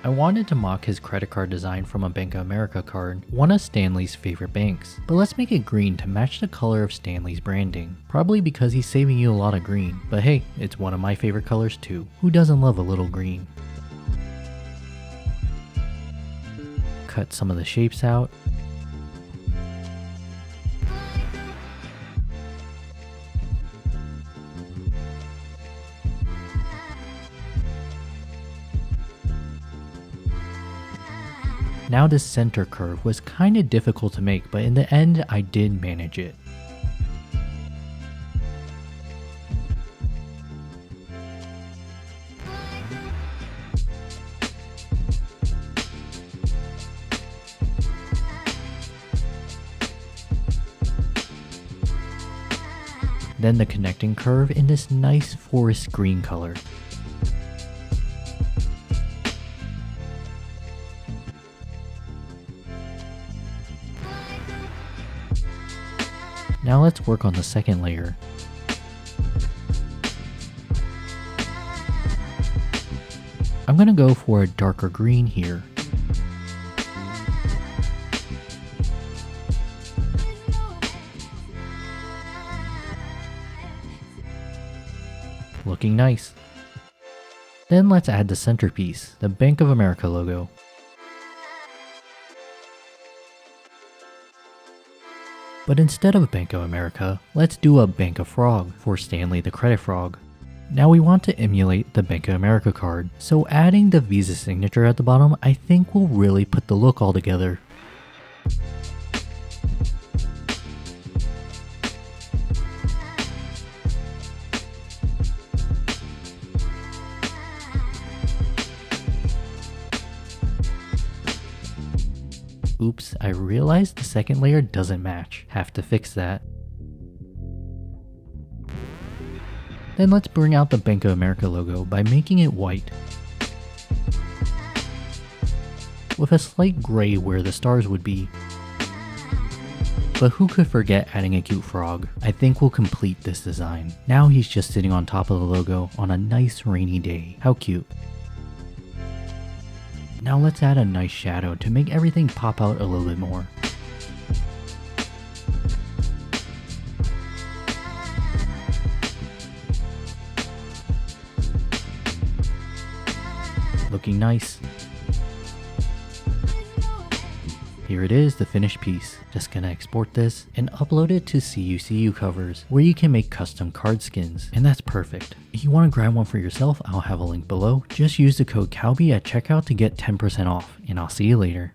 I wanted to mock his credit card design from a Bank of America card, one of Stanley's favorite banks. But let's make it green to match the color of Stanley's branding. Probably because he's saving you a lot of green, but hey, it's one of my favorite colors too. Who doesn't love a little green? Cut some of the shapes out. Now this center curve was kinda difficult to make, but in the end I did manage it. Then the connecting curve in this nice forest green color. Now let's work on the second layer. I'm gonna go for a darker green here. Looking nice. Then let's add the centerpiece, the Bank of America logo. But instead of Bank of America, let's do a Bank of Frog for Stanley the Credit Frog. Now we want to emulate the Bank of America card, so adding the Visa signature at the bottom I think will really put the look all together. Oops, I realized the second layer doesn't match. Have to fix that. Then let's bring out the Bank of America logo by making it white, with a slight gray where the stars would be. But who could forget adding a cute frog? I think we'll complete this design. Now he's just sitting on top of the logo on a nice rainy day. How cute. Now let's add a nice shadow to make everything pop out a little bit more. Looking nice. Here it is, the finished piece. Just gonna export this and upload it to CUCU Covers, where you can make custom card skins, and that's perfect. If you want to grab one for yourself, I'll have a link below. Just use the code CALBY at checkout to get 10% off, and I'll see you later.